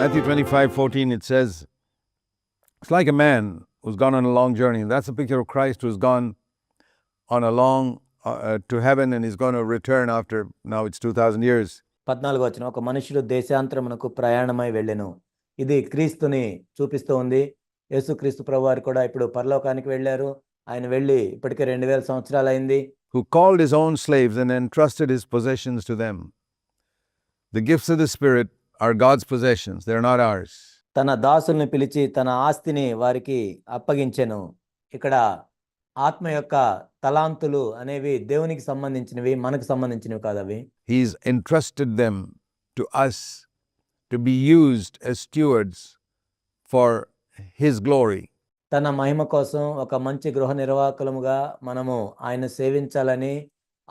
Matthew 25:14, it says, it's like a man who's gone on a long journey. That's a picture of Christ who's gone on a long to heaven and is going to return after, now it's 2000 years. 14 వచనం, ఒక మనుషుడు దేశాంతరమునకు ప్రయాణమై వెళ్ళెను. ఇది క్రీస్తుని చూపిస్తూ ఉంది. యేసుక్రీస్తు ప్రభువారు కూడా ఇప్పుడు పరలోకానికి వెళ్ళారు. ఆయన వెళ్ళి ఇప్పటికే 2000 సంవత్సరాలు అయింది. Who called his own slaves and entrusted his possessions to them. The gifts of the Spirit are God's possessions, they're not ours. తన దాసుల్ని పిలిచి తన ఆస్తిని వారికి అప్పగించెను. ఇక్కడ ఆత్మ యొక్క తలాంతులు అనేవి దేవునికి సంబంధించినవి, మనకు సంబంధించినవి కాదు అవి. He's entrusted them to us to be used as stewards for his glory. తన మహిమ కోసం ఒక మంచి గృహ నిర్వాహకులముగా మనము ఆయన సేవించాలని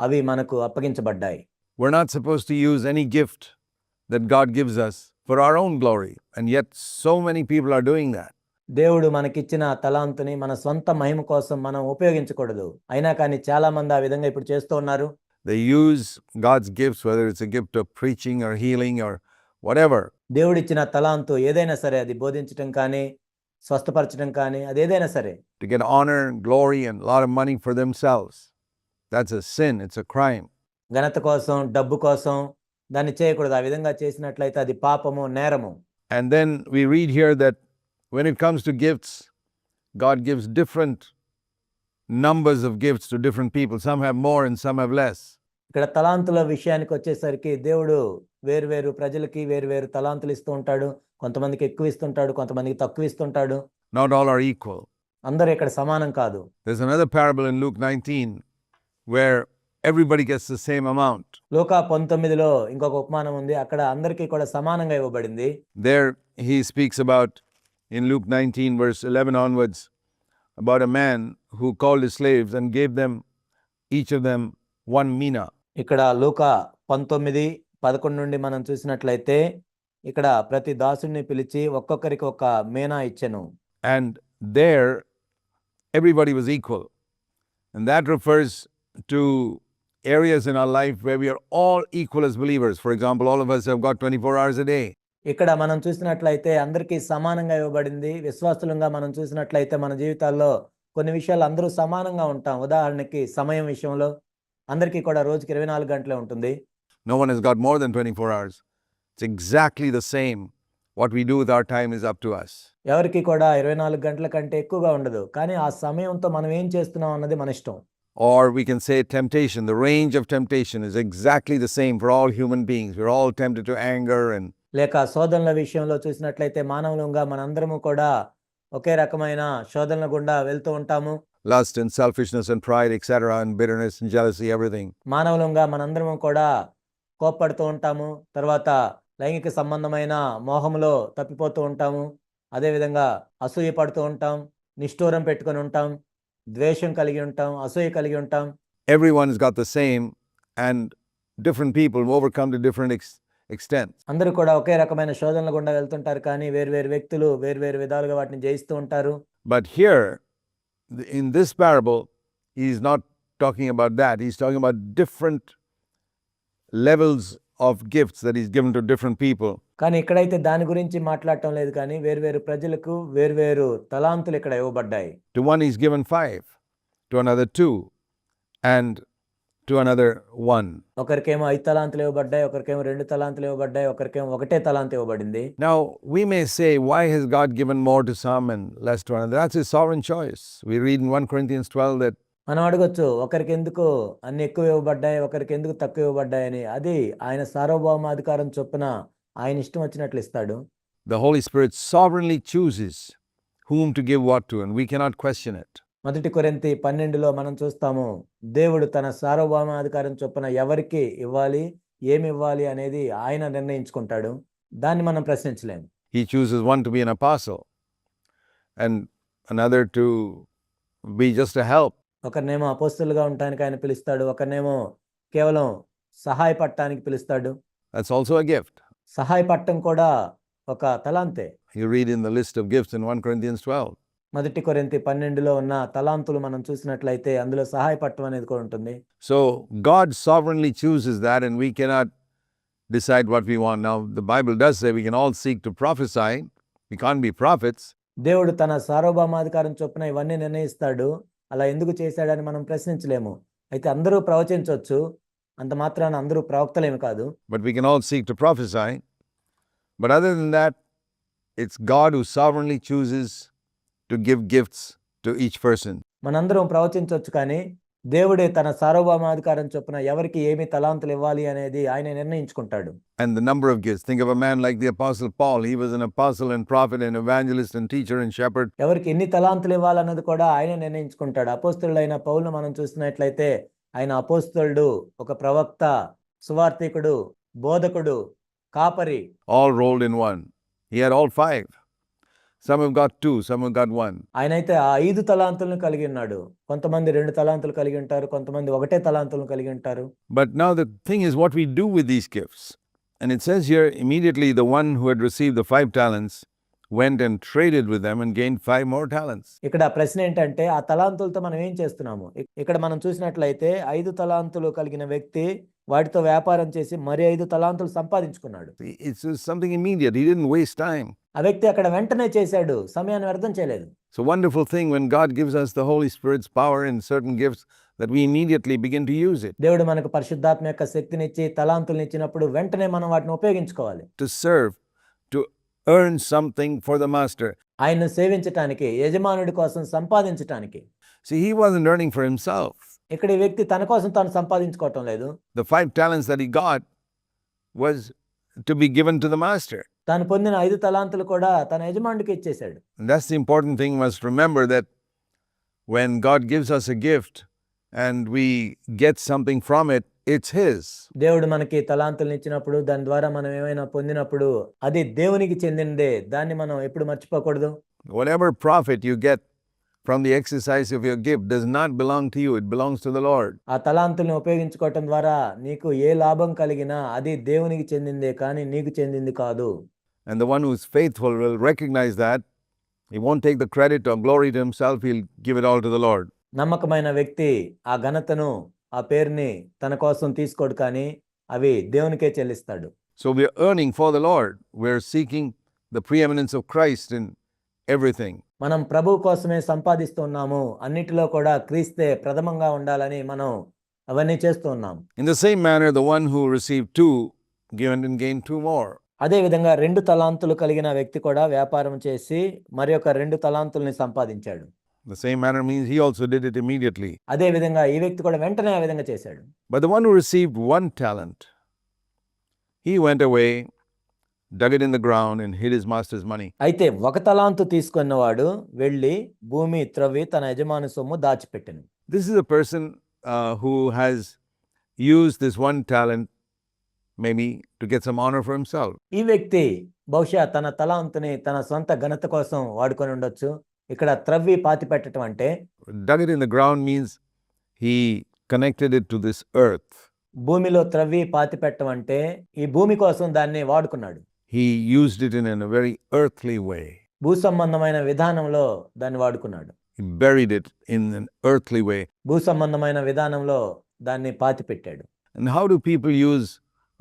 అవి మనకు అప్పగించబడ్డాయి. We're not supposed to use any gift that God gives us for our own glory, and yet so many people are doing that. దేవుడు మనకిచ్చిన తలాంతుని మన సొంత మహిమ కోసం మనం ఉపయోగించకూడదు. అయినా కానీ చాలా మంది ఆ విధంగా ఇప్పుడు చేస్తూ ఉన్నారు. They use God's gifts, whether it's a gift of preaching or healing or whatever. దేవుడిచ్చిన తలాంతు ఏదైనా సరే, అది బోధించటం కానీ స్వస్థపరచడం కానీ అదేదైనా సరే, to get honor and glory and a lot of money for themselves. That's a sin, it's a crime. ఘనత కోసం, డబ్బు కోసం దాన్ని చేయకూడదు. ఆ విధంగా చేసినట్లయితే అది పాపము, నేరము. And then we read here that when it comes to gifts, God gives different numbers of gifts to different people. Some have more and some have less. ఇక్కడ తలాంతుల విషయానికి వచ్చేసరికి దేవుడు వేరువేరు ప్రజలకి వేరువేరు తలాంతులు ఇస్తూ ఉంటాడు. కొంతమందికి ఎక్కువ ఇస్తుంటాడు, కొంతమందికి తక్కువ ఇస్తుంటాడు. Not all are equal. అందరూ ఇక్కడ సమానం కాదు. There's another parable in Luke 19 where everybody gets the same amount. లూకా 19లో ఇంకొక ఉపమానం ఉంది. అక్కడ అందరికీ కూడా సమానంగా ఇవ్వబడింది. There he speaks about, in Luke 19 verse 11 onwards, about a man who called his slaves and gave them, each of them, 1 mina. ఇక్కడ లూకా 19:11 నుండి మనం చూసినట్లయితే ఇక్కడ ప్రతి దాసుడిని పిలిచి ఒక్కొక్కరికి ఒక మేనా ఇచ్చెను. And there everybody was equal. And that refers to areas in our life where we are all equal as believers. For example, all of us have got 24 hours a day. ఇక్కడ మనం చూసినట్లయితే అందరికీ సమానంగా ఇవ్వబడింది. విశ్వాసులంగా మనం చూసినట్లయితే మన జీవితాల్లో కొన్ని విషయాలు అందరూ సమానంగా ఉంటాం. ఉదాహరణకి సమయం విషయంలో అందరికీ కూడా రోజుకి 24 గంటలే ఉంటుంది. No one has got more than 24 hours. It's exactly the same. What we do with our time is up to us. ఎవరికి కూడా 24 గంటల కంటే ఎక్కువగా ఉండదు. కానీ ఆ సమయంతో మనం ఏం చేస్తున్నాం అన్నది మన ఇష్టం. Or we can say temptation. The range of temptation is exactly the same for all human beings. We're all tempted to anger and లేక శోధనల విషయంలో చూసినట్లయితే మానవులుగా మనందరము కూడా ఒకే రకమైన శోధనల గుండా వెళ్తూ ఉంటాము. lust and selfishness and pride, etc., and bitterness and jealousy, everything. మానవులుగా మనందరము కూడా కోప్పడుతూ ఉంటాము. తర్వాత లైంగిక సంబంధమైన మోహములో తప్పిపోతూ ఉంటాము. అదేవిధంగా అసూయ పడుతూ ఉంటాం, నిష్ఠూరం పెట్టుకొని ఉంటాం, ద్వేషం కలిగి ఉంటాం, అసూయ కలిగి ఉంటాం. Everyone's got the same, and different people overcome to different extents. అందరూ కూడా ఒకే రకమైన శోధనల గుండా వెళ్తుంటారు, కానీ వేరువేరు వ్యక్తులు వేరువేరు విధాలుగా వాటిని జయిస్తూ ఉంటారు. But here, in this parable, he's not talking about that. He's talking about different levels of gifts that he's given to different people. కానీ ఇక్కడైతే దాని గురించి మాట్లాడటం లేదు, కానీ వేరువేరు ప్రజలకు వేరువేరు తలాంతులు ఇక్కడ ఇవ్వబడ్డాయి. To one he's given 5, to another 2, and to another 1. ఒకరికేమో 5 తలాంతులు ఇవ్వబడ్డాయి, ఒకరికేమో 2 తలాంతులు ఇవ్వబడ్డాయి, ఒకరికేమో 1 తలాంతు ఇవ్వబడింది. Now, we may say, why has God given more to some and less to another? That's his sovereign choice. We read in 1 Corinthians 12 that మనం అడగొచ్చు, ఒకరికి ఎందుకు అన్ని ఎక్కువ ఇవ్వబడ్డాయి, ఒకరికి ఎందుకు తక్కువ ఇవ్వబడ్డాయి అని. అది ఆయన సార్వభౌమాధికారం చొప్పున ఆయన ఇష్టం వచ్చినట్లు ఇస్తాడు. the Holy Spirit sovereignly chooses whom to give what to, and we cannot question it. 1 కొరింథీ 12లో మనం చూస్తాము, దేవుడు తన సార్వభౌమాధికారం చొప్పున ఎవరికి ఇవ్వాలి, ఏమి ఇవ్వాలి అనేది ఆయన నిర్ణయించుకుంటాడు. దాన్ని మనం ప్రశ్నించలేము. He chooses one to be an apostle and another to be just a help. ఒకరినేమో అపోస్తలుగా ఉండటానికి ఆయన పిలుస్తాడు, ఒకరినేమో కేవలం సహాయపడటానికి పిలుస్తాడు. That's also a gift. సహాయపడటం కూడా ఒక తలాంతే. You read in the list of gifts in 1 Corinthians 12. 1 కొరింథీ 12లో ఉన్న తలాంతులు మనం చూసినట్లయితే అందులో సహాయపడటం అనేది కూడా ఉంటుంది. So God sovereignly chooses that, and we cannot decide what we want. Now, the Bible does say we can all seek to prophesy. We can't be prophets. దేవుడు తన సార్వభౌమాధికారం చొప్పున ఇవన్నీ నిర్ణయిస్తాడు. అలా ఎందుకు చేశాడని మనం ప్రశ్నించలేము. అయితే అందరూ ప్రవచించవచ్చు. అంత మాత్రాన అందరూ ప్రవక్తలేమి కాదు. But we can all seek to prophesy. But other than that, it's God who sovereignly chooses to give gifts to each person. మనందరం ప్రవచించవచ్చు, కానీ దేవుడే తన సార్వభౌమాధికారం చొప్పున ఎవరికి ఏమి తలాంతులు ఇవ్వాలి అనేది ఆయన నిర్ణయించుకుంటాడు. And the number of gifts. Think of a man like the Apostle Paul. He was an apostle and prophet and evangelist and teacher and shepherd. ఎవరికి ఎన్ని తలాంతులు ఇవ్వాలన్నది కూడా ఆయన నిర్ణయించుకుంటాడు. అపోస్తలుడైన పౌలును మనం చూసినట్లయితే ఆయన అపోస్తలుడు, ఒక ప్రవక్త, సువార్తికుడు, బోధకుడు, కాపరి, All rolled in one. He had all five. Some have got two, some have got one. ఆయనైతే ఆ 5 తలాంతులను కలిగి ఉన్నాడు. కొంతమంది 2 తలాంతులు కలిగి ఉంటారు, కొంతమంది 1 తలాంతులను కలిగి ఉంటారు. But now the thing is what we do with these gifts. And it says here, immediately the one who had received the 5 talents went and traded with them and gained 5 more talents. ఇక్కడ ప్రశ్న ఏంటంటే ఆ తలాంతులతో మనం ఏం చేస్తున్నాము? ఇక్కడ మనం చూసినట్లయితే 5 తలాంతులు కలిగిన వ్యక్తి వాటితో వ్యాపారం చేసి మరి 5 తలాంతులు సంపాదించుకున్నాడు. It's just something immediate. He didn't waste time. ఆ వ్యక్తి అక్కడ వెంటనే చేశాడు, సమయాన్ని వ్యర్థం చేయలేదు. It's a wonderful thing when God gives us the Holy Spirit's power in certain gifts that we immediately begin to use it. దేవుడు మనకు పరిశుద్ధాత్మ యొక్క శక్తినిచ్చి తలాంతులను ఇచ్చినప్పుడు వెంటనే మనం వాటిని ఉపయోగించుకోవాలి. To serve, to earn something for the master. ఆయన్ను సేవించటానికి, యజమానుడి కోసం సంపాదించటానికి. See, he wasn't earning for himself. ఇక్కడ ఈ వ్యక్తి తన కోసం తాను సంపాదించుకోవటం లేదు. The 5 talents that he got was to be given to the master. తాను పొందిన 5 తలాంతులు కూడా తన యజమానుడికి ఇచ్చేశాడు. And that's the important thing. We must remember that when God gives us a gift and we get something from it, it's his. దేవుడు మనకి తలాంతులను ఇచ్చినప్పుడు, దాని ద్వారా మనం ఏమైనా పొందినప్పుడు అది దేవునికి చెందినదే. దాన్ని మనం ఎప్పుడు మర్చిపోకూడదు. Whatever profit you get from the exercise of your gift does not belong to you. It belongs to the Lord. ఆ తలాంతులను ఉపయోగించుకోవటం ద్వారా నీకు ఏ లాభం కలిగినా అది దేవునికి చెందిందే కానీ నీకు చెందింది కాదు. And the one who is faithful will recognize that. He won't take the credit or glory to himself. He'll give it all to the Lord. నమ్మకమైన వ్యక్తి ఆ ఘనతను, ఆ పేరుని తన కోసం తీసుకోడు, కానీ అవి దేవునికే చెల్లిస్తాడు. So we're earning for the Lord. We're seeking the preeminence of Christ in everything. మనం ప్రభువు కోసమే సంపాదిస్తున్నాము. అన్నిటిలో కూడా క్రీస్తే ప్రథమంగా ఉండాలని మనం అవన్నీ చేస్తూ ఉన్నాం. In the same manner, the one who received 2 given and gained 2 more. అదే విధంగా 2 తలాంతులు కలిగిన వ్యక్తి కూడా వ్యాపారం చేసి మరి ఒక 2 తలాంతుల్ని సంపాదించాడు. The same manner means he also did it immediately. అదే విధంగా ఈ వ్యక్తి కూడా వెంటనే ఆ విధంగా చేశాడు. But the one who received 1 talent, he went away, dug it in the ground and hid his master's money. అయితే 1 తలాంతు తీసుకున్నవాడు వెళ్ళి భూమి త్రవ్వి తన యజమాని సొమ్ము దాచిపెట్టెను. This is a person who has used this 1 talent maybe to get some honor for himself. ఈ వ్యక్తి బహుశా తన తలాంతుని తన సొంత ఘనత కోసం వాడుకొని ఉండొచ్చు. ఇక్కడ త్రవ్వి పాతి పెట్టడం అంటే, Dug it in the ground means he connected it to this earth. భూమిలో త్రవ్వి పాతి పెట్టడం అంటే ఈ భూమి కోసం దాన్ని వాడుకున్నాడు. He used it in a very earthly way. భూ సంబంధమైన విధానంలో దాన్ని వాడుకున్నాడు. He buried it in an earthly way. భూ సంబంధమైన విధానంలో దాన్ని పాతి పెట్టాడు. And how do people use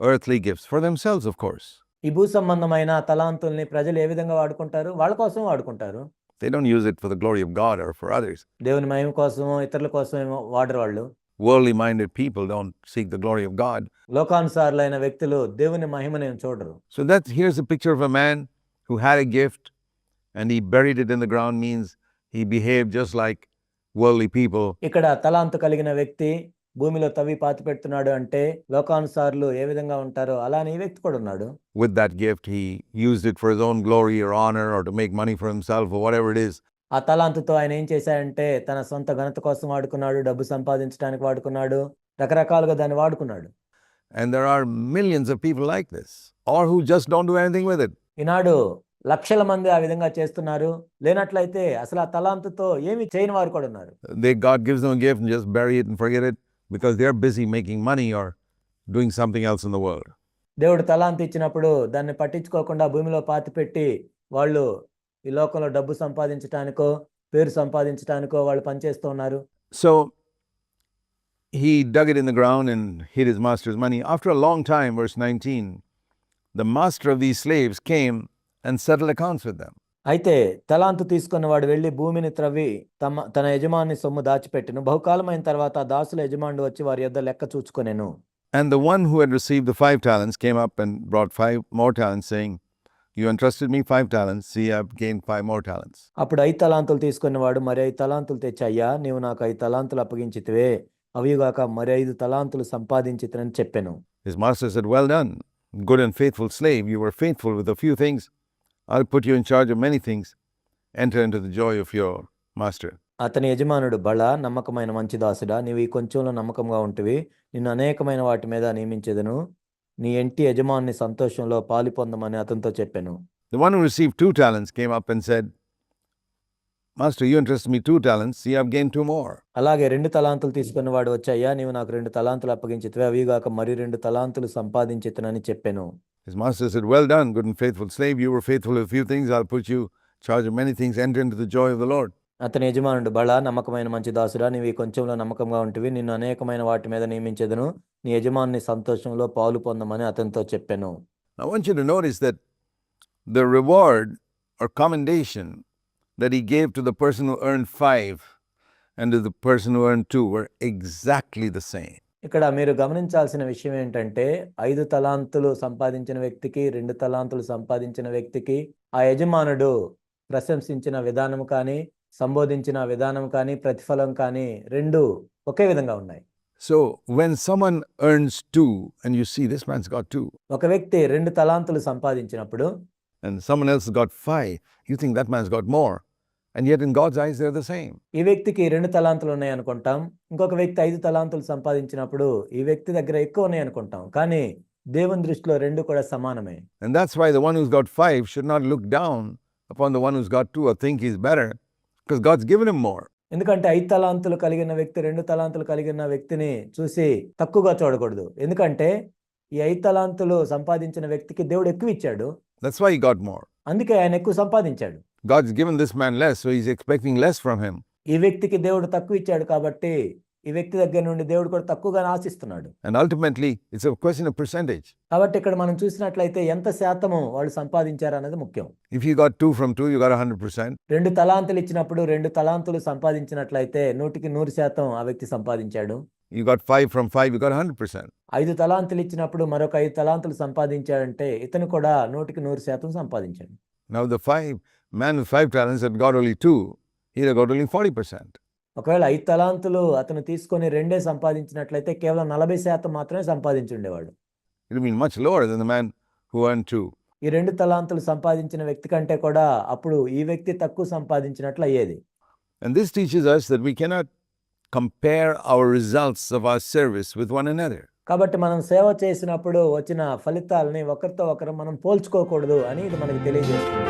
earthly gifts? For themselves, of course. ఈ భూ సంబంధమైన తలాంతుల్ని ప్రజలు ఏ విధంగా వాడుకుంటారు? వాళ్ళ కోసం వాడుకుంటారు. They don't use it for the glory of God or for others. దేవుని మహిమ కోసమో ఇతరుల కోసమేమో వాడరు వాళ్ళు. Worldly minded people don't seek the glory of God. లోకానుసారులైన వ్యక్తులు దేవుని మహిమను చూడరు. So here's a picture of a man who had a gift and he buried it in the ground, means he behaved just like worldly people. ఇక్కడ తలాంతు కలిగిన వ్యక్తి భూమిలో తవ్వి పాతి పెడుతున్నాడు అంటే లోకానుసారులు ఏ విధంగా ఉంటారో అలానే ఈ వ్యక్తి కూడా ఉన్నాడు. With that gift, he used it for his own glory or honor or to make money for himself or whatever it is. ఆ తలాంతుతో ఆయన ఏం చేశాడంటే తన సొంత ఘనత కోసం వాడుకున్నాడు, డబ్బు సంపాదించడానికి వాడుకున్నాడు, రకరకాలుగా దాన్ని వాడుకున్నాడు. And there are millions of people like this, or who just don't do anything with it. ఈనాడు లక్షల మంది ఆ విధంగా చేస్తున్నారు. లేనట్లయితే అసలు ఆ తలాంతుతో ఏమి చేయని వారు కూడా ఉన్నారు. God gives them a gift and just bury it and forget it because they're busy making money or doing something else in the world. దేవుడు తలాంతు ఇచ్చినప్పుడు దాన్ని పట్టించుకోకుండా భూమిలో పాతి పెట్టి వాళ్ళు ఈ లోకంలో డబ్బు సంపాదించడానికో పేరు సంపాదించడానికో వాళ్ళు పనిచేస్తూ ఉన్నారు. So he dug it in the ground and hid his master's money. After a long time, verse 19, the master of these slaves came and settled accounts with them. అయితే తలాంతు తీసుకున్నవాడు వెళ్ళి భూమిని త్రవ్వి తన యజమాని సొమ్ము దాచిపెట్టెను. బహుకాలమైన తర్వాత ఆ దాసుల యజమానుడు వచ్చి వారి యొద్ద లెక్క చూచుకొనెను. And the one who had received the 5 talents came up and brought 5 more talents, saying, You entrusted me 5 talents. See, I've gained 5 more talents. అప్పుడు 5 తలాంతులు తీసుకున్నవాడు మరి 5 తలాంతులు తెచ్చి, అయ్యా నీవు నాకు 5 తలాంతులు అప్పగించితివే, అవిగాక మరి 5 తలాంతులు సంపాదించితినని చెప్పెను. His master said, Well done, good and faithful slave. You were faithful with a few things. I'll put you in charge of many things. Enter into the joy of your master. అతని యజమానుడు, బళ నమ్మకమైన మంచి దాసుడా, నీవు ఈ కొంచెంలో నమ్మకంగా ఉంటివి, నిన్ను అనేకమైన వాటి మీద నియమించెదను, నీ ఇంటి యజమాని సంతోషంలో పాలు పొందమని అతనితో చెప్పెను. The one who received 2 talents came up and said, Master, you entrusted me 2 talents. See, I've gained 2 more. అలాగే 2 తలాంతులు తీసుకున్నవాడు వచ్చి, అయ్యా నీవు నాకు 2 తలాంతులు అప్పగించితివే, అవిగాక మరి 2 తలాంతులు సంపాదించితినని చెప్పెను. His master said, Well done, good and faithful slave. You were faithful with a few things. I'll put you in charge of many things. Enter into the joy of the Lord. అతని యజమానుడు, బళ నమ్మకమైన మంచి దాసుడా, నీవు ఈ కొంచెంలో నమ్మకంగా ఉంటివి, నిన్ను అనేకమైన వాటి మీద నియమించెదను, నీ యజమాని సంతోషంలో పాలు పొందమని అతనితో చెప్పెను. I want you to notice that the reward or commendation that he gave to the person who earned 5 and to the person who earned 2 were exactly the same. ఇక్కడ మీరు గమనించాల్సిన విషయం ఏంటంటే 5 తలాంతులు సంపాదించిన వ్యక్తికి 2 తలాంతులు సంపాదించిన వ్యక్తికి ఆ యజమానుడు ప్రశంసించిన విధానం కానీ సంబోధించిన విధానం కానీ ప్రతిఫలం కానీ 2 ఒకే విధంగా ఉన్నాయి. So when someone earns 2 and you see this man's got 2 ఒక వ్యక్తి 2 తలాంతులు సంపాదించినప్పుడు and someone else got 5, you think that man's got more. And yet in God's eyes they're the same. ఈ వ్యక్తికి 2 తలాంతులు ఉన్నాయి అనుకుంటాం, ఇంకొక వ్యక్తి 5 తలాంతులు సంపాదించినప్పుడు ఈ వ్యక్తి దగ్గర ఎక్కువ ఉన్నాయి అనుకుంటాం, కానీ దేవుని దృష్టిలో 2 కూడా సమానమే. And that's why the one who's got 5 should not look down upon the one who's got 2 or think he's better, because God's given him more. ఎందుకంటే 5 తలాంతులు కలిగిన వ్యక్తి 2 తలాంతులు కలిగిన వ్యక్తిని చూసి తక్కువగా చూడకూడదు. ఎందుకంటే ఈ 5 తలాంతులు సంపాదించిన వ్యక్తికి దేవుడు ఎక్కువ ఇచ్చాడు, That's why he got more. అందుకే ఆయన ఎక్కువ సంపాదించాడు. God's given this man less, so he's expecting less from him. ఈ వ్యక్తికి దేవుడు తక్కువ ఇచ్చాడు కాబట్టి ఈ వ్యక్తి దగ్గర నుండి దేవుడు కూడా తక్కువగానే ఆశిస్తున్నాడు. And ultimately, it's a question of percentage. కాబట్టి ఇక్కడ మనం చూసినట్లయితే ఎంత శాతము వాళ్ళు సంపాదించారు అనేది ముఖ్యం. If you got 2 from 2, you got 100%. 2 తలాంతులు ఇచ్చినప్పుడు 2 తలాంతులు సంపాదించినట్లయితే 100% ఆ వ్యక్తి సంపాదించాడు. You got 5 from 5, you got 100%. 5 తలాంతులు ఇచ్చినప్పుడు మరొక 5 తలాంతులు సంపాదించాడంటే ఇతను కూడా 100% సంపాదించాడు. Now the man with 5 talents had got only 2, he'd have got only 40%. ఒకవేళ 5 తలాంతులు అతను తీసుకొని 2 సంపాదించినట్లయితే కేవలం 40% మాత్రమే సంపాదించుండేవాడు. It would be much lower than the man who earned 2. ఈ 2 తలాంతులు సంపాదించిన వ్యక్తి కంటే కూడా అప్పుడు ఈ వ్యక్తి తక్కువ సంపాదించినట్లు అయ్యేది. And this teaches us that we cannot compare our results of our service with one another. కాబట్టి మనం సేవ చేసినప్పుడు వచ్చిన ఫలితాలని ఒకరితో ఒకరు మనం పోల్చుకోకూడదు అని ఇది మనకు తెలియజేస్తుంది.